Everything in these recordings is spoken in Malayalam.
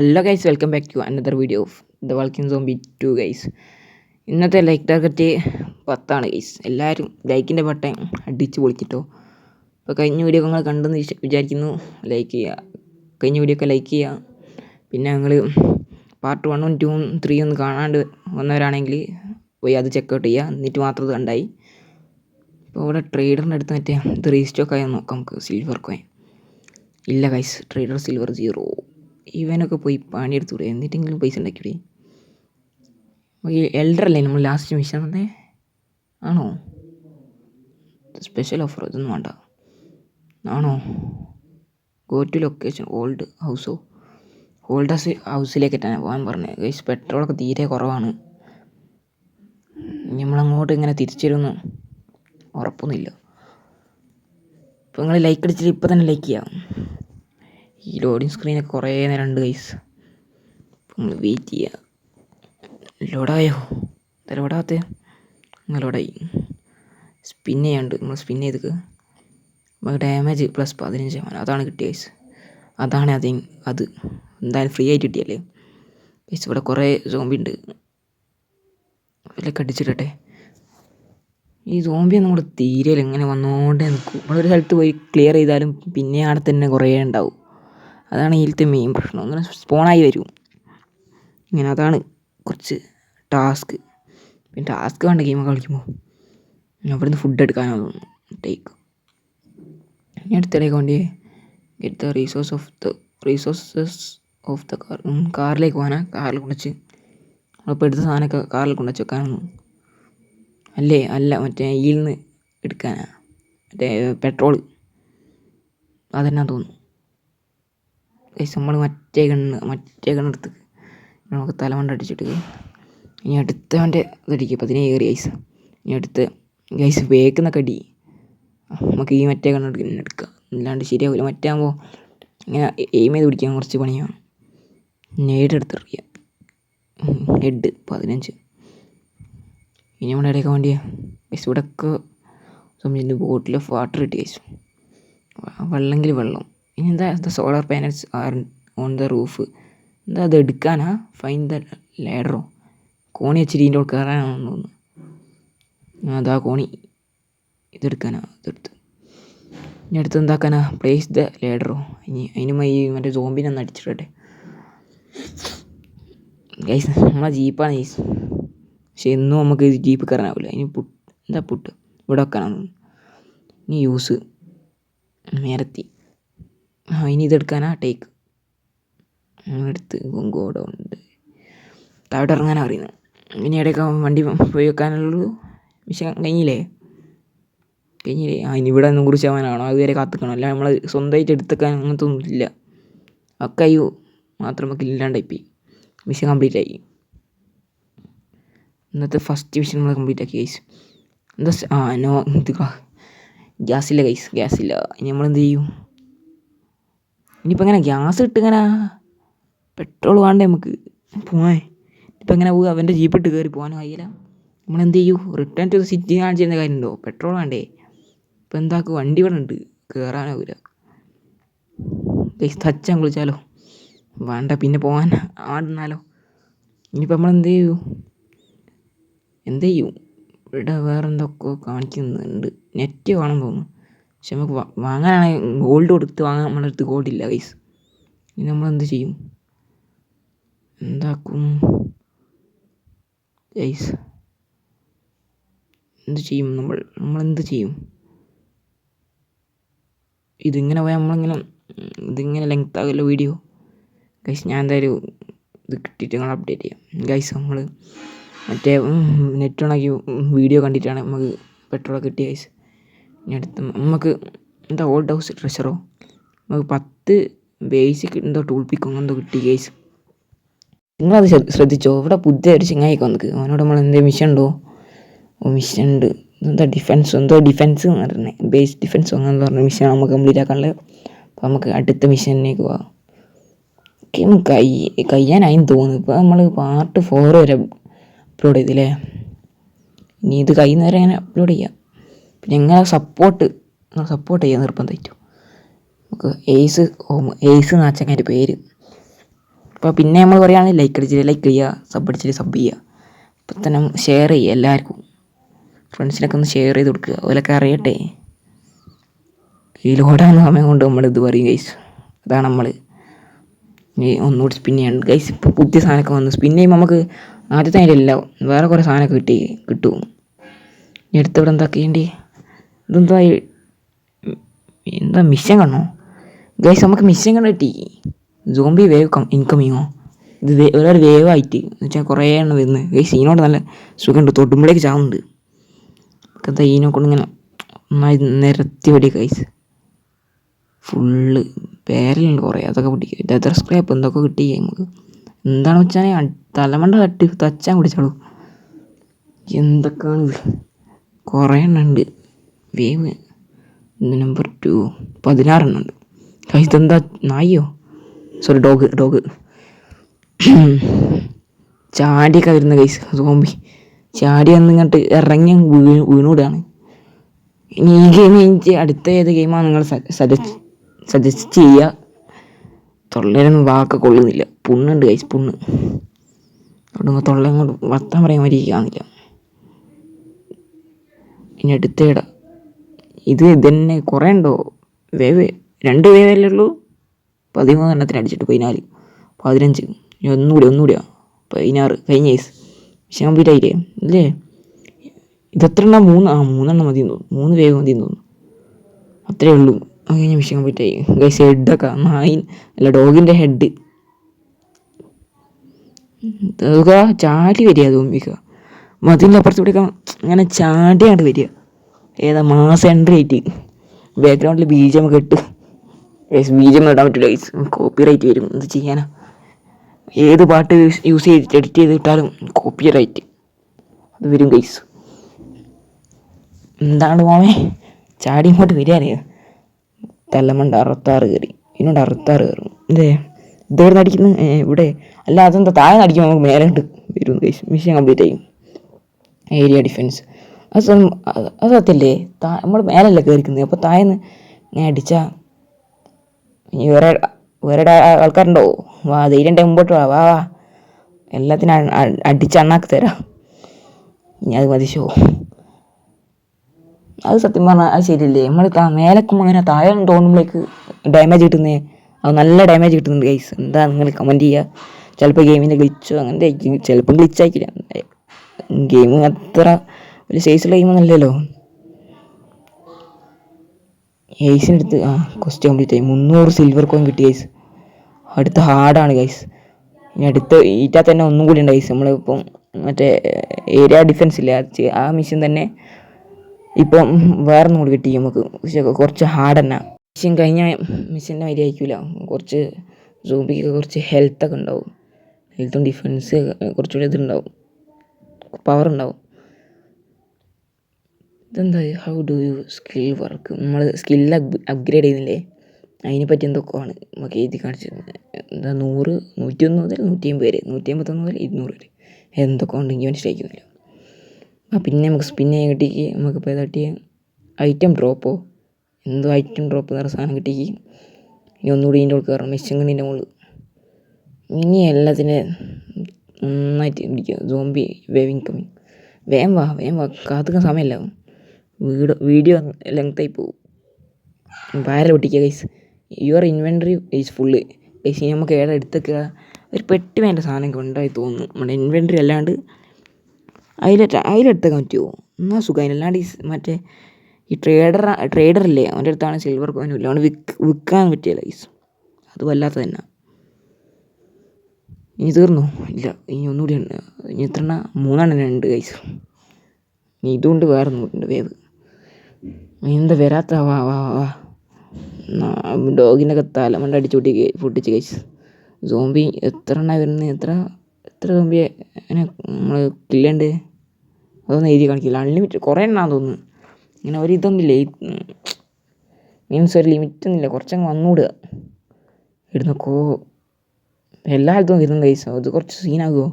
Hello guys, welcome back to another video of the Walking Zombie 2 guys. ഇന്നത്തെ ലൈക്ക് ടാർഗറ്റ് 10 ഗൈസ്. എല്ലാവരും ലൈക്കിൻ്റെ ബട്ടൺ അടിച്ച് പൊളിച്ചിട്ടോ. അപ്പോൾ കഴിഞ്ഞ വീഡിയോ നിങ്ങൾ കണ്ടെന്ന് വിചാരിക്കുന്നു. ലൈക്ക് ചെയ്യുക, കഴിഞ്ഞ വീഡിയോ ഒക്കെ ലൈക്ക് ചെയ്യുക. പിന്നെ നിങ്ങൾ പാർട്ട് 1ഉം 2ഉം 3 ഒന്നും കാണാണ്ട് വന്നവരാണെങ്കിൽ പോയി അത് ചെക്കൗട്ട് ചെയ്യുക, എന്നിട്ട് മാത്രം ഇത് കണ്ടായി. ഇപ്പോൾ ഇവിടെ ട്രേഡറിൻ്റെ അടുത്ത് മറ്റേ ഇത് റീസ്റ്റോക്ക് ആയി നോക്കാം നമുക്ക്. സിൽവർ കോയിൻ ഇല്ല ഗൈസ്, ട്രേഡർ സിൽവർ 0. ഇവനൊക്കെ പോയി പണിയെടുത്തൂടെ, എന്നിട്ടെങ്കിലും പൈസ ഉണ്ടാക്കിയൂടെ. എൽഡർ അല്ലേ നമ്മൾ ലാസ്റ്റ് മിഷൻ തന്നെ ആണോ? സ്പെഷ്യൽ ഓഫർ ഇതൊന്നും വേണ്ട ആണോ? ഗോ ടു ലൊക്കേഷൻ ഓൾഡ് ഹൗസോ? ഓൾഡ് ഹൗസിലേക്ക് തന്നെ പോകാൻ പറഞ്ഞത് ഗൈസ്. പെട്രോളൊക്കെ തീരെ കുറവാണ്. നമ്മളങ്ങോട്ട് ഇങ്ങനെ തിരിച്ചു വരുമെന്ന് ഉറപ്പൊന്നുമില്ല. ഇപ്പോൾ നിങ്ങൾ ലൈക്ക് അടിച്ചിട്ട് ഇപ്പോൾ തന്നെ ലൈക്ക് ചെയ്യാം. ഈ ലോഡിങ് സ്ക്രീനൊക്കെ കുറേ നേരം ഉണ്ട് ഗൈസ്. നമ്മൾ വെയിറ്റ് ചെയ്യുക. ലോഡായോ? ലോഡാകത്തെ ലോഡായി. സ്പിൻ ചെയ്യാണ്ട് നമ്മൾ സ്പിൻ ചെയ്തേക്ക്. നമുക്ക് ഡാമേജ് +15%, അതാണ് കിട്ടിയ ഗൈസ്. അതാണ് അത് എന്തായാലും ഫ്രീ ആയിട്ട് കിട്ടിയല്ലേ ഗൈസ്. ഇവിടെ കുറേ സോംബി ഉണ്ട്, അതിലൊക്കെ അടിച്ചിട്ടെ. ഈ സോംബിയൊന്നും നമ്മൾ തീരെ ഇങ്ങനെ വന്നുകൊണ്ടേ നിൽക്കും. നമ്മളൊരു സ്ഥലത്ത് പോയി ക്ലിയർ ചെയ്താലും പിന്നെ അവിടെ തന്നെ കുറേ ഉണ്ടാവും. അതാണ് ഇതിലത്തെ മെയിൻ പ്രശ്നം. അങ്ങനെ സ്പോണായി വരും ഇങ്ങനെ. അതാണ് കുറച്ച് ടാസ്ക്. പിന്നെ ടാസ്ക് വേണ്ട ഗെയിമൊക്കെ കളിക്കുമ്പോൾ. അവിടുന്ന് ഫുഡ് എടുക്കാനോ തോന്നുന്നു. ടേക്ക് ഇനി അടുത്തിടയ്ക്ക് വേണ്ടി get the resources of the car. കാറിലേക്ക് പോകാനാ? കാറിൽ കൊണ്ടുവച്ച് നമ്മളിപ്പോൾ എടുത്ത സാധനമൊക്കെ കാറിൽ കൊണ്ടുവച്ച് വെക്കാനൊന്നും അല്ല മറ്റേ ഇതിൽ നിന്ന് എടുക്കാനാ, മറ്റേ പെട്രോൾ അതെന്നാ തോന്നുന്നു ഗൈസ്. നമ്മൾ മറ്റേ കണ്ണെടുത്ത് നമുക്ക് തലമണ്ട അടിച്ചിട്ട് ഇനി അടുത്തവൻ്റെ ഇതടിക്കുക. 10 കയറി ഗൈസ്. ഇനി അടുത്ത് ഗൈസ് വേക്കുന്നൊക്കെ അടി നമുക്ക് ഈ മറ്റേ എടുക്കുക, ഇല്ലാണ്ട് ശരിയാവില്ല. മറ്റേ ആകുമ്പോൾ ഇങ്ങനെ എയിം ചെയ്ത് പിടിക്കാൻ കുറച്ച് പണിയാണ്. നേട് എടുത്തെറിയുക. ഹെഡ് 15. ഇനി നമ്മുടെ ഇടയ്ക്ക് വേണ്ടിയ ഗൈസ് ഇവിടെയൊക്കെ സമയത്ത് ബോട്ടിൽ ഓഫ് വാട്ടർ കിട്ടി ഗൈസ്. വെള്ളമെങ്കിൽ വെള്ളം. ഇനി എന്താ solar panels R on the roof. എന്താ അത് എടുക്കാനാ? Fine the ലാഡറോ? കോണി വെച്ചിട്ട് ഇതിൻ്റെ ഉള്ളിൽ കയറാനാണെന്ന് തോന്നുന്നു. അതാ കോണി. ഇതെടുക്കാനാ? ഇതെടുത്ത് ഇനി അടുത്ത് എന്താക്കാനാ? Place the ലാഡറോ? ഇനി അതിനുമായി മറ്റേ സോംബിനെ ഒന്ന് അടിച്ചിട്ടെ ഗൈസ്. നമ്മളെ ജീപ്പാണ് ഗൈസ്, പക്ഷെ എന്നും നമുക്ക് ജീപ്പ് കയറാനാവില്ല. ഇനി പുട്ട് ഇവിടെ വെക്കാനാണ്. ഇനി യൂസ് നേരത്തി. ഇനി ഇതെടുക്കാനാ? ടേക്ക്. എടുത്ത് ഗോഡൗണ്ട് താഴോട്ട് ഇറങ്ങാനാണ് പറയുന്നത്. ഇനി ഇടയ്ക്ക് വണ്ടി പോയി വെക്കാനുള്ളൂ. മിഷൻ കഴിഞ്ഞില്ലേ? ഇനി ഇവിടെ 100% അതുവരെ കാത്തിക്കണം. അല്ല നമ്മൾ സ്വന്തമായിട്ട് എടുത്തേക്കാൻ അങ്ങനത്തെ ഒന്നും ഇല്ല. ഒക്കെ അയ്യോ മാത്രം നമുക്ക് ഇല്ലാണ്ടായിപ്പോയി. മിഷൻ കംപ്ലീറ്റ് ആയി. ഇന്നത്തെ ഫസ്റ്റ് മിഷൻ നമ്മൾ കംപ്ലീറ്റ് ആക്കി ഗൈസ്. നോ ഇത് ഗ്യാസില്ല ഗൈസ്, ഗ്യാസില്ല. ഇനി നമ്മളെന്ത് ചെയ്യും? ഇനിയിപ്പോൾ എങ്ങനെ ഗ്യാസ് ഇട്ടിങ്ങനെ പെട്രോൾ വേണ്ടേ നമുക്ക് പോവാൻ? ഇപ്പം എങ്ങനെ പോവുക? അവൻ്റെ ജീപ്പിട്ട് കയറി പോകാനും കഴിയില്ല. നമ്മളെന്ത് ചെയ്യൂ? റിട്ടേൺ ടു ദ സിറ്റി കാണിച്ചിരുന്ന കാര്യമുണ്ടോ? പെട്രോൾ വേണ്ടേ? ഇപ്പം എന്താക്കും? വണ്ടി ഇവിടെ ഉണ്ട്, കയറാനാവില്ല ഗൈസ്. തച്ചാൻ വിളിച്ചാലോ? വേണ്ട, പിന്നെ പോകാൻ ആടുന്നാലോ? ഇനിയിപ്പോൾ നമ്മളെന്ത് ചെയ്യും? ഇവിടെ വേറെ എന്തൊക്കെ കാണിക്കുന്നുണ്ട്. നെറ്റ് വേണം തോന്നുന്നു, പക്ഷെ നമുക്ക് വാങ്ങാനാണെങ്കിൽ ഗോൾഡ് കൊടുത്ത് വാങ്ങാൻ നമ്മുടെ അടുത്ത് ഗോൾഡില്ല ഗൈസ്. ഇനി നമ്മളെന്ത് ചെയ്യും? എന്താക്കും ഗൈസ്? എന്ത് ചെയ്യും? നമ്മളെന്ത് ചെയ്യും? ഇതിങ്ങനെ പോയാൽ ഇതിങ്ങനെ ലെങ്ത് ആകുമല്ലോ വീഡിയോ ഗൈസ്. ഞാൻ എന്തായാലും ഇത് കിട്ടിയിട്ട് നിങ്ങൾ അപ്ഡേറ്റ് ചെയ്യാം ഗൈസ്. നമ്മൾ മറ്റേ നെറ്റ് ഓണാക്കി വീഡിയോ കണ്ടിട്ടാണ് നമുക്ക് പെട്രോളൊക്കെ കിട്ടിയ ഗൈസ്. ഇനി അടുത്ത് നമുക്ക് എന്താ ഓൾഡ് ഹൗസ് ട്രഷറോ? നമുക്ക് 10 ബേസിക് എന്തോ ടൂൾ പിക്കോ എന്തോ കിട്ടി ഗൈസ്. നിങ്ങളത് ശ്രദ്ധിച്ചോ? ഇവിടെ പുതിയ ഒരു ചിങ്ങായിക്ക് വന്നിക്ക്. അവനോട് നമ്മൾ എന്തെങ്കിലും മിഷൻ ഉണ്ടോ? മിഷൻ ഉണ്ട്. എന്താ ഡിഫെൻസ് എന്ന് പറഞ്ഞത്, ബേസ് ഡിഫെൻസ് അങ്ങനെ പറഞ്ഞ മിഷൻ നമുക്ക് കംപ്ലീറ്റ് ആക്കാനുള്ളത്. അപ്പോൾ നമുക്ക് അടുത്ത മിഷനിലേക്ക് പോകാം. കഴിയാനായിന്ന് തോന്നുന്നു. ഇപ്പോൾ നമ്മൾ പാർട്ട് 4 വരെ അപ്ലോഡ് ചെയ്തില്ലേ? ഇനി ഇത് കഴിയുന്നവരെ അങ്ങനെ അപ്ലോഡ് ചെയ്യാം. പിന്നെ എങ്ങനെ സപ്പോർട്ട് ചെയ്യാൻ നിർബന്ധമായിട്ടു. നമുക്ക് ഏസ് എന്ന് വെച്ചാൽ പേര് അപ്പോൾ പിന്നെ നമ്മൾ പറയുകയാണെങ്കിൽ ലൈക്ക് അടിച്ചിട്ട് ലൈക്ക് ചെയ്യുക, സബ് അടിച്ചിട്ട് സബ് ചെയ്യുക. ഇപ്പം തന്നെ ഷെയർ ചെയ്യുക എല്ലാവർക്കും, ഫ്രണ്ട്സിനൊക്കെ ഒന്ന് ഷെയർ ചെയ്ത് കൊടുക്കുക, അവരൊക്കെ അറിയട്ടെ. ഈ ലോഡാകുന്ന സമയം കൊണ്ട് നമ്മളിത് പറയും ഗൈസ്. അതാണ് നമ്മൾ ഇനി ഒന്നുകൂടി സ്പിൻ ചെയ്യണം ഗൈസ്. ഇപ്പോൾ പുതിയ സാധനമൊക്കെ വന്നു, സ്പിൻ ചെയ്യുമ്പോൾ നമുക്ക് ആദ്യത്തെ അതിലല്ല വേറെ കുറേ സാധനമൊക്കെ കിട്ടും. ഇനി അടുത്തവിടെ എന്താ ചെയ്യേണ്ടി? ഇതെന്താ എന്താ മിഷൻ കാണണോ ഗൈസ്? നമുക്ക് മിഷൻ കണ്ട് കിട്ടി. സോംബി വേവ് ഇൻകമിങ്ങോ? ഇത് ഒരാൾ വേവായിട്ട് എന്ന് വെച്ചാൽ കുറേ എണ്ണം വരുന്നത് ഗൈസ്. ഇതിനോട് നല്ല സുഖമുണ്ട്, തൊട്ടുമ്പോഴേക്ക് ചാവുന്നുണ്ട്. എന്താ ഇതിനെ കൊണ്ട് ഇങ്ങനെ നന്നായി നിരത്തി വെടി ഗൈസ്. ഫുള്ള് പേരലുണ്ട് കുറേ, അതൊക്കെ പിടിക്കും. ലെതർ സ്ക്രാപ്പ് എന്തൊക്കെ കിട്ടി നമുക്ക്. എന്താണ് വെച്ചാൽ തലമണ്ട തച്ചാൻ പിടിച്ചോളൂ. എന്തൊക്കെയാണ് ഇത്, കുറേ എണ്ണം ഉണ്ട്. വേവ് നമ്പർ 2 16 എണ്ണം ഉണ്ട് ഗൈസ്. ഇതെന്താ നായോ? സോറി ഡോഗ് ചാടിയൊക്കെ വരുന്ന ഗൈസ്. സോംബി ചാടി വന്ന് ഇങ്ങോട്ട് ഇറങ്ങി വീണൂടാണ്. ഇനി ഈ ഗെയിം കഴിഞ്ഞിട്ട് അടുത്ത ഏത് ഗെയിമാണ് നിങ്ങൾ സജസ്റ്റ് ചെയ്യുക? തൊള്ളയിലൊന്നും വാക്കൊക്കെ കൊള്ളുന്നില്ല, പുണ്ണുണ്ട് ഗൈസ്, പുണ്ണ്. അവിടെ തൊള്ള കൊണ്ട് വർത്താൻ പറയാൻ മരിക്കാന്നില്ല. ഇനി അടുത്തേടാ ഇത് തന്നെ കുറേ ഉണ്ടോ? വേവ് 2 വേവല്ലേ ഉള്ളൂ. 13 എണ്ണത്തിന് അടിച്ചിട്ട് 14 15 ഇനി ഒന്നുകൂടിയാ 16 കഴിഞ്ഞ ഗൈസ്. പക്ഷെ കംപ്ലീറ്റ് ആയില്ലേ ഇല്ലേ? ഇതെത്ര എണ്ണം? 3 മതി തോന്നുന്നു, 3 വേവ് മതി തോന്നുന്നു. അത്രേ ഉള്ളൂ. അത് കഴിഞ്ഞ മിഷൻ കംപ്ലീറ്റ് ആയി ഗൈസ്. ഹെഡൊക്കെ അല്ല ഡോഗിൻ്റെ ഹെഡ് ഇതൊക്കെ ചാടി വരിക. തോന്നിക്കുക മതിലിൻ്റെ അപ്പുറത്തൂടെയൊക്കെ അങ്ങനെ ചാടിയാണ്ട് വരിക. ഏതാ മാസം എൻട്രി ആയിട്ട് ബാക്ക്ഗ്രൗണ്ടിൽ BGM ഒക്കെ ഇട്ട് ഗൈസ്. BGM ഇടാൻ പറ്റില്ല ഗൈസ്, കോപ്പി റൈറ്റ് വരും. എന്ത് ചെയ്യാനാ? ഏത് പാട്ട് യൂസ് ചെയ്തിട്ട് എഡിറ്റ് ചെയ്തിട്ടാലും കോപ്പി റൈറ്റ് അത് വരും ഗൈസ്. എന്താണ് മോനെ ചാടി ഇങ്ങോട്ട് വരികയറിയോ? തലമണ്ട 66 കയറി, ഇതിനോട് 66 കയറും. ഇതെവിടെ അടിക്കുന്നത്? ഇവിടെ അല്ല, അതെന്താ താഴെ അടിക്കുമ്പോൾ നമുക്ക് മേലെ വരും ഗൈസ്. മിഷൻ കംപ്ലീറ്റ് ചെയ്യും. ഏരിയ ഡിഫെൻസ് അത് സത്യല്ലേ? നമ്മൾ മേലല്ലേ കയറിക്കുന്നത്, അപ്പോൾ താഴെന്ന് ഞാൻ അടിച്ചാൽ ഇനി വേറെ ആൾക്കാരുണ്ടോ? വാ, ധൈര്യം മുമ്പോട്ട് വാ വാ വാ, എല്ലാത്തിനും അടിച്ച് അണ്ണാക്കി തരാം. ഇനി അത് മതി ഷോ. അത് സത്യം പറഞ്ഞാൽ അത് ശരിയല്ലേ? നമ്മൾ മേലക്കുമ്പോൾ അങ്ങനെ താഴെ തോന്നുമ്പോഴേക്ക് ഡാമേജ് കിട്ടുന്നത്, അത് നല്ല ഡാമേജ് കിട്ടുന്നുണ്ട് ഗൈസ്. എന്താ നിങ്ങൾ കമൻറ്റ് ചെയ്യുക. ചിലപ്പോൾ ഗെയിമിൻ്റെ ഗ്ലിച്ചോ അങ്ങനത്തെ ചിലപ്പം ഗ്ലിച്ചായിരിക്കില്ല. ഗെയിം അത്ര ഒരു സൈസുള്ള ഗെയിമൊന്നുമല്ലല്ലോ. ഗൈസിനടുത്ത് ക്വസ്റ്റ് കംപ്ലീറ്റ് ആയി. 300 സിൽവർ കോയിൻ കിട്ടി ഗൈസ്. അടുത്ത ഹാർഡാണ് ഗൈസ്. ഇനി അടുത്ത ഈറ്റാ തന്നെ ഒന്നും കൂടി ഉണ്ട് ഗൈസ്. നമ്മളിപ്പം മറ്റേ ഏരിയ ഡിഫെൻസ് ഇല്ല, ആ മിഷൻ തന്നെ ഇപ്പം വേറെ ഒന്നും കൂടി കിട്ടി നമുക്ക്. പക്ഷെ കുറച്ച് ഹാർഡ് തന്നെ. മിഷൻ കഴിഞ്ഞ മിഷൻ്റെ മാതിരി ആയിരിക്കില്ല. കുറച്ച് സോംബിക്ക് കുറച്ച് ഹെൽത്തൊക്കെ ഉണ്ടാവും. ഹെൽത്തും ഡിഫെൻസ് കുറച്ചുകൂടി ഇതുണ്ടാവും, പവർ ഉണ്ടാവും. ഇതെന്താ how do you skill work? നമ്മൾ സ്കില്ല് അപ്ഗ്രേഡ് ചെയ്യുന്നില്ലേ, അതിനെപ്പറ്റി എന്തൊക്കെയാണ് നമുക്ക് എഴുതി കാണിച്ചത്. എന്താ 100 101 മുതൽ 150 വരെ, 151 മുതൽ 200 വരെ എന്തൊക്കെ ഉണ്ടെങ്കിൽ മനസ്സിലാക്കുന്നില്ല. പിന്നെ നമുക്ക് സ്പിൻ ചെയ്യാൻ കിട്ടിക്ക്. നമുക്കിപ്പോൾ തട്ടിയ ഐറ്റം ഡ്രോപ്പോ എന്തോ ഐറ്റം ഡ്രോപ്പ് എന്ന് പറഞ്ഞ സാധനം കിട്ടിക്ക്. ഇനി ഒന്നുകൂടി ഇതിൻ്റെ ഉള്ളിൽ കയറണം, മെഷീൻ ഗണ്ണിൻ്റെ മുകളിൽ. ഇനി എല്ലാത്തിനും നന്നായിട്ട് ഇരിക്കുക. Zombie waving coming. വേഗം വാ കാത്തുക്കാൻ സമയമല്ല, വീഡിയോ ലെങ്തായി പോകും. വയറിൽ ഒട്ടിക്കുക guys. Your inventory is full guys. ഇനി നമുക്ക് ഏടെ എടുത്തേക്കുക. ഒരു പെട്ടി വേണ്ട സാധനം ഉണ്ടായി തോന്നുന്നു. നമ്മുടെ ഇൻവെൻട്രി അല്ലാണ്ട് അതിലെടുത്തേക്കാൻ പറ്റുമോ? എന്നാൽ സുഖം. അല്ലാണ്ട് മറ്റേ ഈ ട്രേഡറില്ലേ, അവൻ്റെ അടുത്താണ് സിൽവർ കോയിനും ഇല്ല, അവന് വിൽക്കാൻ പറ്റിയല്ല ഗൈസ്. അത് വല്ലാത്ത തന്നെ. ഇനി തീർന്നോ? ഇല്ല, ഇനി ഒന്നുകൂടി ഉണ്ട്. ഇനി എത്ര 3 ഉണ്ട് ഗൈസ്. ഇനി ഇതുകൊണ്ട് വേറെ ഒന്നുകൂടി വേവ്. എന്താ വരാത്ത? വാ വാ വാ. ഡോഗിനൊക്കെ തലമണ്ട അടിച്ചുകൂട്ടി പൊട്ടിച്ച് ഗൈസ്. സോംബി എത്ര വരുന്നത്? എത്ര സോംബിയെ അങ്ങനെ നമ്മൾ കില്ലുണ്ട്? അതൊന്നും എഴുതി കാണിക്കില്ല. അൺലിമിറ്റഡ് കുറേ എണ്ണാന്ന് തോന്നുന്നു. ഇങ്ങനെ ഒരിതൊന്നുമില്ല, മീൻസ് ഒരു ലിമിറ്റൊന്നുമില്ല. കുറച്ചങ്ങ് വന്നുകൂടുക. ഇടുന്നൊക്കോ എല്ലാ സ്ഥലത്തും വരുന്നുണ്ട് ഗൈസ്. അത് കുറച്ച് സീനാകുമോ?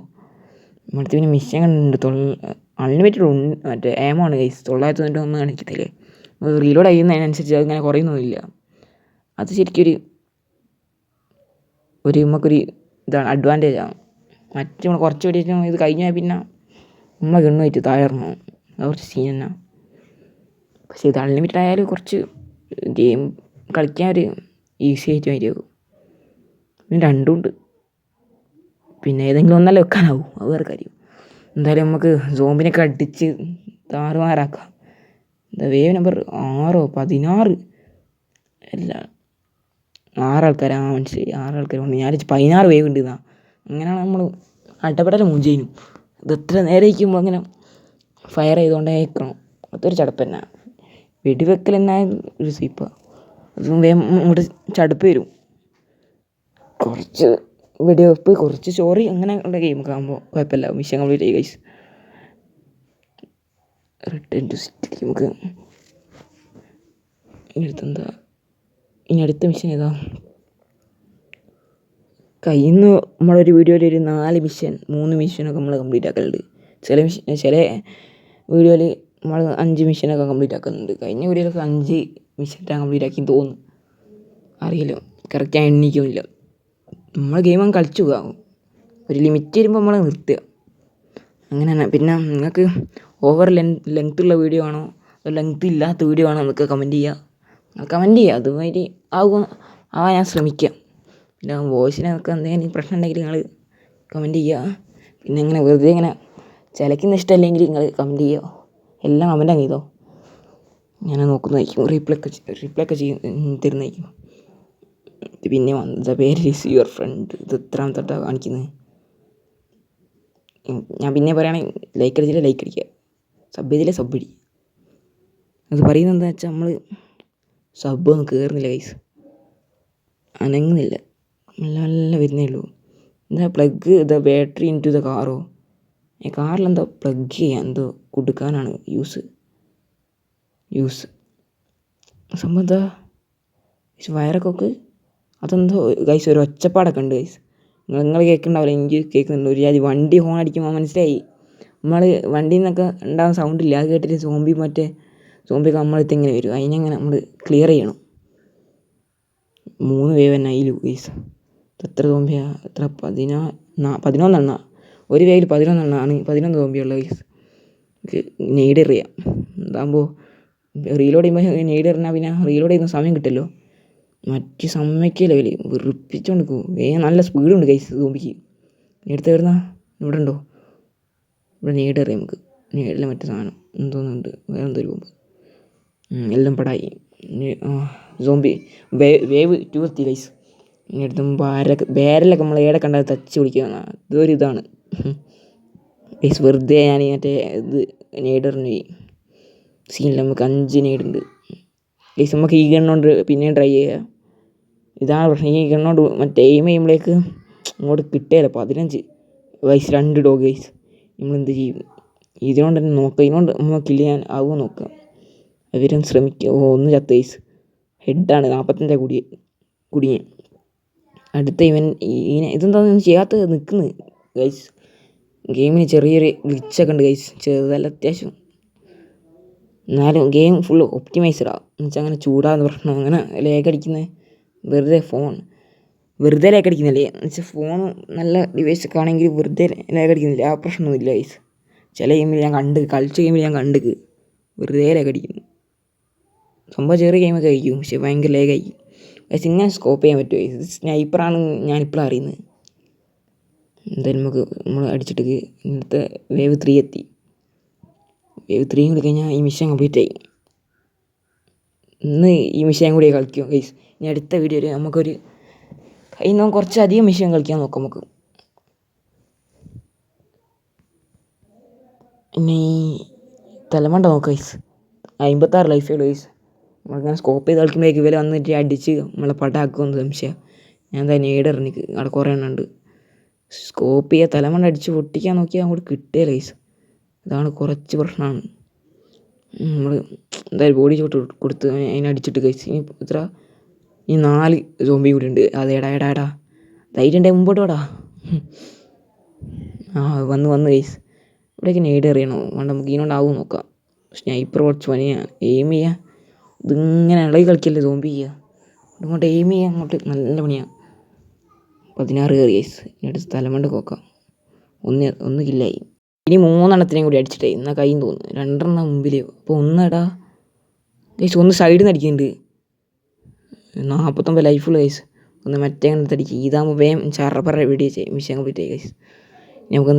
മറ്റേ പിന്നെ മിഷൻ കണ്ടുണ്ട്. അൺലിമിറ്റഡ് മറ്റേ എമാണ് ഗൈസ്. 991 കാണിക്കത്തില്ലേ? റീലോഡ് ചെയ്യുന്നതിനനുസരിച്ച് അതിങ്ങനെ കുറയുന്നൊന്നുമില്ല. അത് ശരിക്കും നമുക്കൊരു ഇതാണ് അഡ്വാൻറ്റേജാണ്. മറ്റ് നമ്മൾ കുറച്ച് വെടിയിട്ട് ഇത് കഴിഞ്ഞാൽ പിന്നെ നമ്മളെ ഗണ്ണ് വെച്ച് താഴെറങ്ങും. അത് കുറച്ച് സീൻ തന്നെ. പക്ഷേ ഇത് അൺലിമിറ്റഡ് ആയാലും കുറച്ച് ഗെയിം കളിക്കാൻ ഒരു ഈസി ആയിട്ട് വരും. പിന്നെ രണ്ടുമുണ്ട്. പിന്നെ ഏതെങ്കിലും ഒന്നല്ല വെക്കാനാവും, അത് വേറെ കാര്യം. എന്തായാലും നമുക്ക് സോംബിനൊക്കെ അടിച്ച് താറുമാറാക്കാം. വേവ് നമ്പർ 6 16 അല്ല 6 ആൾക്കാരാ. മനസ്സിലായി, 6 ആൾക്കാർ കൊണ്ട് ഞാൻ 16 വേവ് ഉണ്ട് എന്നാ. അങ്ങനെയാണ് നമ്മൾ അടപടൽ മൂവ് ചെയ്യുന്നു. ഇത് എത്ര നേരം ഇരിക്കുമ്പോൾ അങ്ങനെ ഫയർ ചെയ്തുകൊണ്ടേ ഇരിക്കണം. അതൊരു ചടപ്പ് തന്നെ. വെടിവെക്കൽ തന്നെ ഒരു സ്വീപ്പാണ്. അതും വേഗം ഇങ്ങോട്ട് ചടുപ്പ് വരും. കുറച്ച് വെടിവെപ്പ്, കുറച്ച് സ്റ്റോറി, അങ്ങനെ ഉള്ള ഗെയിമൊക്കെ ആകുമ്പോൾ കുഴപ്പമില്ല. മിഷൻ കംപ്ലീറ്റ് ആയി ഗൈസ്. റിട്ടേൺ ടു സിറ്റി നമുക്ക് ഇനി അടുത്ത മിഷൻ ഏതാ? കയ്യിൽ നിന്ന് നമ്മളൊരു വീഡിയോയിൽ ഒരു 4 മിഷൻ 3 മിഷനൊക്കെ നമ്മൾ കംപ്ലീറ്റ് ആക്കലുണ്ട്. ചില വീഡിയോയിൽ നമ്മൾ 5 മിഷനൊക്കെ കംപ്ലീറ്റ് ആക്കുന്നുണ്ട്. കഴിഞ്ഞ വീഡിയോയിലൊക്കെ 5 മിഷനാണ് കംപ്ലീറ്റ് ആക്കി തോന്നുന്നു. അറിയില്ല, കറക്റ്റ് ഞാൻ എണ്ണിക്കുന്നില്ല. നമ്മൾ ഗെയിം അങ്ങ് കളിച്ചു പോകാം. ഒരു ലിമിറ്റ് വരുമ്പോൾ നമ്മൾ നിർത്തുക, അങ്ങനെ തന്നെ. പിന്നെ നിങ്ങൾക്ക് ഓവർ ലെങ്ത് ഉള്ള വീഡിയോ ആണോ അതോ ലെങ്ത് ഇല്ലാത്ത വീഡിയോ ആണോ എന്നൊക്കെ കമൻറ്റ് ചെയ്യുക. അതുമാതിരി ആവാൻ ഞാൻ ശ്രമിക്കാം. പിന്നെ വോയിസിനൊക്കെ എന്തെങ്കിലും പ്രശ്നം ഉണ്ടെങ്കിൽ നിങ്ങൾ കമൻറ്റ് ചെയ്യുക. പിന്നെ ഇങ്ങനെ വെറുതെ ഇങ്ങനെ ചിലക്കുന്ന ഇഷ്ടമല്ലെങ്കിൽ നിങ്ങൾ കമൻറ്റ് ചെയ്യുക. എല്ലാം കമൻറ്റ് അങ്ങ് ചെയ്തോ, ഞാൻ നോക്കുന്നതായിരിക്കും. റീപ്ലൈ ഒക്കെ തരുന്നതായിരിക്കും. പിന്നെ വന്നത് പേര് ഈസ് യുവർ ഫ്രണ്ട്. ഇത് എത്രാമത്തെ തൊട്ടാണ് കാണിക്കുന്നത്? ഞാൻ പിന്നെ പറയുകയാണെങ്കിൽ ലൈക്ക് അടിച്ചില്ല, ലൈക്ക് അടിക്കുക. സബ് ചെയ്തില്ല, സബ് അടി. അത് പറയുന്നത് എന്താ വെച്ചാൽ നമ്മൾ സബ്ബൊന്നും കയറുന്നില്ല ഗൈസ്, അനങ്ങുന്നില്ല, നല്ല വരുന്നേ ഉള്ളൂ. എന്താ plug the battery into the കാറോ? കാറിലെന്തോ പ്ലഗ് ചെയ്യാൻ എന്തോ കൊടുക്കാനാണ് യൂസ് സംഭവം. എന്താ വയറൊക്കെ അതെന്തോ ഗൈസ്, ഒരു ഒച്ചപ്പാടൊക്കെ ഉണ്ട് ഗൈസ്. നിങ്ങൾ കേൾക്കുന്നുണ്ടാവില്ല, എനിക്ക് കേൾക്കുന്നുണ്ട്. ഒരു ജാതി വണ്ടി ഹോൺ അടിക്കുമ്പോൾ മനസ്സിലായി. നമ്മൾ വണ്ടിയിൽ നിന്നൊക്കെ ഉണ്ടാകുന്ന സൗണ്ടില്ല, അത് കേട്ടിട്ട് സോംബിയൊക്കെ നമ്മളടുത്ത് ഇങ്ങനെ വരും. അതിനെങ്ങനെ നമ്മൾ ക്ലിയർ ചെയ്യണം. 3 വേവ് തന്നെ അതിൽ ഗൈസ്. എത്ര സോംബിയാണ്? എത്ര 11 ഒരു വേവിൽ 11 11 സോംബിയുള്ളത് ഗൈസ്. നെയ്ഡ് എറിയാം. ഇതാകുമ്പോൾ റീലോഡ് ചെയ്യുമ്പോൾ നെയ്ഡ് എറിഞ്ഞാൽ പിന്നെ റീലോഡ് ചെയ്യുന്ന സമയം കിട്ടുമല്ലോ. മറ്റ് സമ്മതിക്കില്ല ലെവല് വെറുപ്പിച്ചുകൊണ്ട് വേഗം. നല്ല സ്പീഡുണ്ട് ഗൈസ് സോംബിക്ക്. എടുത്ത് വരുന്ന ഇവിടെ ഉണ്ടോ? ഇവിടെ നെയ്ഡ് എറിയാം നമുക്ക്. നെയ്ഡിലെ മറ്റേ സാധനം എന്തോന്നുണ്ട്, വേറെ എന്തൊരു ബോംബ്. എല്ലാം പടായി. സോംബി വേവ് 2 എത്തി ഗൈസ്. ഇനി അടുത്ത് ബാരലൊക്കെ നമ്മൾ ഏടെ കണ്ടാൽ തച്ച് പിടിക്കുക. ഇതൊരിതാണ് ഗൈസ്. വെറുതെ ഞാൻ മറ്റേ ഇത് നെയ്ഡറിന് സീനില്ല. നമുക്ക് 5 നെയ്ഡുണ്ട് ഗൈസ്. നമുക്ക് ഈ ഗണ്ണുകൊണ്ട് പിന്നെയും ട്രൈ ചെയ്യുക. ഇതാണ് പ്രശ്നം, ഈ ഗണ്ണോട് മറ്റേ എയിം ചെയ്യുമ്പോഴേക്ക് അങ്ങോട്ട് കിട്ടുകയില്ല. 15 ഗൈസ്. 2 dog guys. നമ്മളെന്ത് ചെയ്യും? ഇതിനോണ്ട് തന്നെ നോക്കുക. ഇതിനോണ്ട് നമ്മൾ കില്ല് ചെയ്യാൻ ആവുമോ നോക്കുക. അവരും ശ്രമിക്കുക. ഒന്ന് ചത്ത ഗൈസ്. ഹെഡാണ് 45 കുടുങ്ങി. അടുത്ത ഇതെന്താണെന്ന് ചെയ്യാത്ത നിൽക്കുന്നത് ഗൈസ്. ഗെയിമിന് ചെറിയൊരു ഗ്ലിച്ചൊക്കെ ഉണ്ട് ഗൈസ്, ചെറുതല്ല അത്യാവശ്യം. എന്നാലും ഗെയിം ഫുൾ ഒപ്റ്റിമൈസ്ഡാണ്. എന്നുവെച്ചാൽ അങ്ങനെ ചൂടാകുന്ന പ്രശ്നം, അങ്ങനെ ലേഖടിക്കുന്നത് വെറുതെ ലേഖടിക്കുന്നില്ലേ. എന്നുവെച്ചാൽ ഫോൺ നല്ല ഡിവൈസൊക്കെ ആണെങ്കിൽ വെറുതെ ലേഖടിക്കുന്നില്ല. ആ പ്രശ്നമൊന്നുമില്ല ഗൈസ്. ചില ഗെയിമിൽ ഞാൻ കളിച്ച ഗെയിമിൽ ഞാൻ വെറുതെ ലേഖടിക്കുന്നു. സംഭവം ചെറിയ ഗെയിമൊക്കെ ആയിരിക്കും, പക്ഷെ ഭയങ്കര ലേഖായിരിക്കും ഗൈസ്. ഇങ്ങനെ സ്കോപ്പ് ചെയ്യാൻ പറ്റുമോ? ഇത് സ്നൈപ്പറാണ് ഞാനിപ്പോഴും അറിയുന്നത്. എന്തായാലും നമ്മൾ അടിച്ചിട്ട് ഇന്നത്തെ വേവ് 3 എത്തി. വേവ് 3 കൂടി കഴിഞ്ഞാൽ ഈ മിഷൻ കംപ്ലീറ്റ് ആയി. ഇന്ന് ഈ മിഷൻ കൂടി കളിക്കും ഗൈസ്. ഇനി അടുത്ത വീഡിയോയിൽ നമുക്കൊരു ഇന്ന് കുറച്ചധികം മിഷൻ കളിക്കാൻ നോക്കാം നമുക്ക്. ഇനി തലമണ്ട നോക്കാം ഗൈസ്. 56 ലൈഫേ ഉള്ളൂ ഗൈസ്. നമ്മളിങ്ങനെ സ്കോപ്പ് ചെയ്ത് കളിക്കുമ്പോഴേക്ക് ഇവരെ വന്നിട്ട് അടിച്ച് നമ്മളെ പടാക്കുമെന്ന് സംശയം. ഞാൻ എന്താ നേടറിഞ്ഞിക്ക് അവിടെ കുറേ എണ്ണം ഉണ്ട്. സ്കോപ്പ് ചെയ്യുക, തലമണ്ട അടിച്ച് പൊട്ടിക്കാൻ നോക്കിയാൽ അങ്ങോട്ട് കിട്ടുകയില്ല ഗൈസ്. അതാണ് കുറച്ച് പ്രശ്നമാണ്. നമ്മൾ എന്തായാലും ബോഡി ഷോട്ട് കൊടുത്ത് അതിനടിച്ചിട്ട് ഗൈസ്. ഈ 4 സോംബി കൂടി ഉണ്ട്. എടാ ധൈര്യം ഉണ്ടെങ്കിൽ മുമ്പോട്ട് വാടാ. വന്ന് ഗൈസ്. ഇവിടേക്ക് നെയ്ഡ് എറിയണോ വേണ്ട? നമുക്ക് ഇതിനോണ്ടാവും നോക്കാം. സ്നൈപ്പർ കുറച്ച് പണിയാണ്. എയിം ചെയ്യുക, ഇതിങ്ങനെ ഇളകി കളിക്കല്ലേ സോംബി ചെയ്യുക. ഇങ്ങോട്ട് എയിം ചെയ്യുക, അങ്ങോട്ട് നല്ല പണിയാണ്. 16 കയറി ഗൈസ്. ഇനി അടുത്ത സ്ഥലം കൊണ്ട് നോക്കാം. ഒന്ന് കില്ലായി. ഇനി 3 കൂടി അടിച്ചിട്ടേ എന്നാൽ കയ്യും തോന്നുന്നു. 2 മുമ്പിൽ. അപ്പോൾ ഒന്നെടാ ഗൈസ്, ഒന്ന് സൈഡിൽ നിന്ന് അടിക്കുന്നുണ്ട്. 49 ലൈഫുള്ള ഗൈസ്. ഒന്ന് മറ്റേ അങ്ങനത്തെ അടിക്കുക. ഇതാകുമ്പോൾ വേഗം ചറപ്പറ വീഡിയോ ചെയ്യും. മിഷൻ കംപ്ലീറ്റ് ആയി ഗൈസ്. നമുക്ക്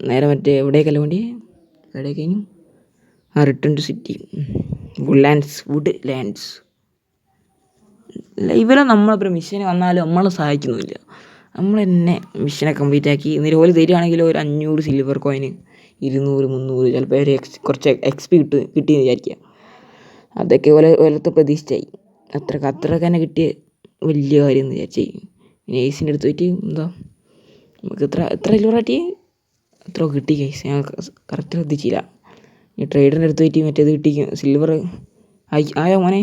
നേരെ മറ്റേ എവിടേക്കല്ല വേണ്ടി എവിടേക്ക് കഴിഞ്ഞു. Return to city. Woodlands. ഇവരെ നമ്മളപ്പോൾ മിഷന് വന്നാലും നമ്മളെ സഹായിക്കുന്നില്ല. നമ്മൾ തന്നെ മിഷനെ കംപ്ലീറ്റ് ആക്കി. എന്നിട്ട് ഓല് തരികയാണെങ്കിൽ ഒരു 500 സിൽവർ കോയിന്, 200, 300 ചിലപ്പോൾ ഒരു കുറച്ച് എക്സ്പി കിട്ടിയെന്ന് വിചാരിക്കുക. അതൊക്കെ ഓലത്തെ പ്രതീക്ഷിച്ചായി. അത്രക്ക് തന്നെ കിട്ടിയ വലിയ കാര്യം എന്ന് വിചാരിച്ചായി. പിന്നെ ഏസിൻ്റെ അടുത്ത് പോയിട്ട് എന്താ നമുക്ക് എത്ര സിൽവർ ആട്ടി എത്ര കിട്ടി കേസ് ഞാൻ കറക്റ്റ് ശ്രദ്ധിച്ചില്ല. ഈ ട്രേഡറിൻ്റെ അടുത്ത് പോയിട്ട് മറ്റേത് കിട്ടി സിൽവർ ആയോ മോനെ.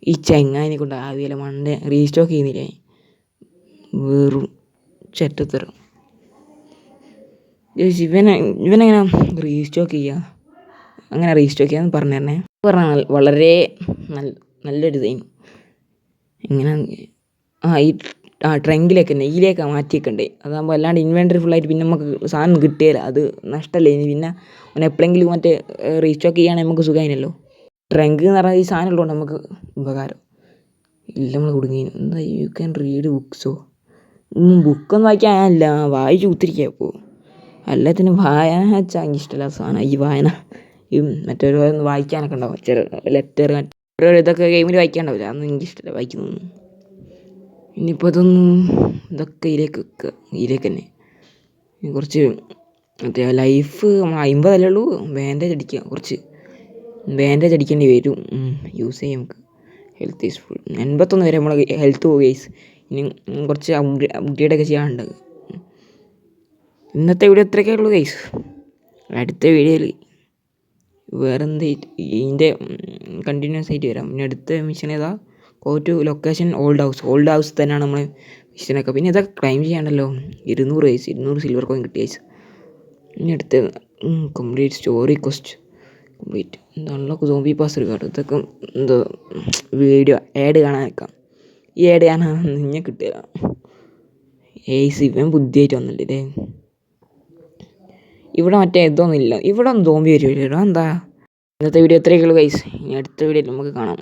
ഈ ചെങ്ങായിനെ കൊണ്ട് ആവിയല്ല മണ്ട റീസ്റ്റോക്ക് ചെയ്യുന്നില്ലേ. വെറും ചെറ്റത്തരം. ഇവനെങ്ങനെ റീസ്റ്റോക്ക് ചെയ്യുക, അങ്ങനെ റീസ്റ്റോക്ക് ചെയ്യാന്ന് പറഞ്ഞു തരണേ. പറഞ്ഞാൽ വളരെ നല്ലൊരു ഇതായി. ഇങ്ങനെ ഈ ട്രങ്കിലേക്ക് തന്നെ ഇതിലേക്ക് മാറ്റിയേക്കണ്ടേ. അതാകുമ്പോൾ അല്ലാണ്ട് ഇൻവെൻറ്ററി ഫുള്ളായിട്ട് പിന്നെ നമുക്ക് സാധനം കിട്ടിയില്ല. അത് നഷ്ടമല്ലേ. ഇനി പിന്നെ അവൻ എപ്പോഴെങ്കിലും മറ്റേ റീസ്റ്റോക്ക് ചെയ്യുകയാണെങ്കിൽ നമുക്ക് സുഖമായിനല്ലോ. ട്രങ്ക് എന്ന് പറഞ്ഞാൽ ഈ സാധനം ഉള്ളതുകൊണ്ട് നമുക്ക് ഉപകാരം ഇല്ല. നമ്മൾ കുടുങ്ങി. എന്താ യു ക്യാൻ റീഡ് ബുക്സോ. ബുക്കൊന്നും വായിക്കാനല്ല, വായിച്ച് കുത്തിരിക്കുക. അപ്പോൾ എല്ലാത്തിനും വായന വെച്ചാൽ എനിക്ക് ഇഷ്ടമില്ല സാധനം. ഈ വായന ഈ മറ്റൊരു വായിക്കാനൊക്കെ ഉണ്ടാവും. ലെറ്റർ മറ്റൊരു ഇതൊക്കെ ഗെയിമിൽ വായിക്കാണ്ടാവില്ല. അതൊന്നും എനിക്കിഷ്ടമില്ല വായിക്കുന്നൊന്നും. ഇനിയിപ്പോൾ ഇതൊക്കെ ഇതിലേക്ക് വെക്കുക. ഇതിലേക്ക് തന്നെ കുറച്ച് മറ്റേ ലൈഫ് 50 ഉള്ളൂ. ബാൻഡേജ് അടിക്കുക. കുറച്ച് ബാൻഡേജ് അടിക്കേണ്ടി വരും. യൂസ് ചെയ്യാം നമുക്ക്. Health is full. 81 വരെ നമ്മൾ ഹെൽത്ത് പോകും ഗൈസ്. ഇനി കുറച്ച് അപ്ഗ്രേഡൊക്കെ ചെയ്യാനുണ്ട്. ഇന്നത്തെ വീഡിയോ ഇത്രയൊക്കെ ഉള്ളൂ ഗൈസ്. അടുത്ത വീഡിയോയിൽ വേറെന്ത് ഇതിൻ്റെ കണ്ടിന്യൂസ് ആയിട്ട് വരാം. പിന്നെ അടുത്ത മിഷൻ ഏതാ, go to location old house തന്നെയാണ് നമ്മൾ മിഷനൊക്കെ. പിന്നെ ഇതൊക്കെ ക്ലൈം ചെയ്യാണ്ടല്ലോ. 200 സിൽവർ കോയിൻ കിട്ടി ഗൈസ്. ഇനി അടുത്ത complete story quest complete unlock zombie pass എടുക്കാം. ഇതൊക്കെ എന്തോ വീഡിയോ ആഡ് കാണാൻ വെക്കാം. ഈ ആഡ് കാണാൻ നിന്നെ കിട്ടുക. ഇവൻ ബുദ്ധിയായിട്ട് വന്നില്ലേ. ഇവിടെ മറ്റേ ഇതൊന്നും ഇല്ല. ഇവിടെ ഒന്നും സോംബി വരുമല്ലോ. എന്താ ഇന്നത്തെ വീഡിയോ എത്രയൊക്കെയുള്ളൂ ഗൈസ്. ഇനി അടുത്ത വീഡിയോയിൽ നമുക്ക് കാണാം.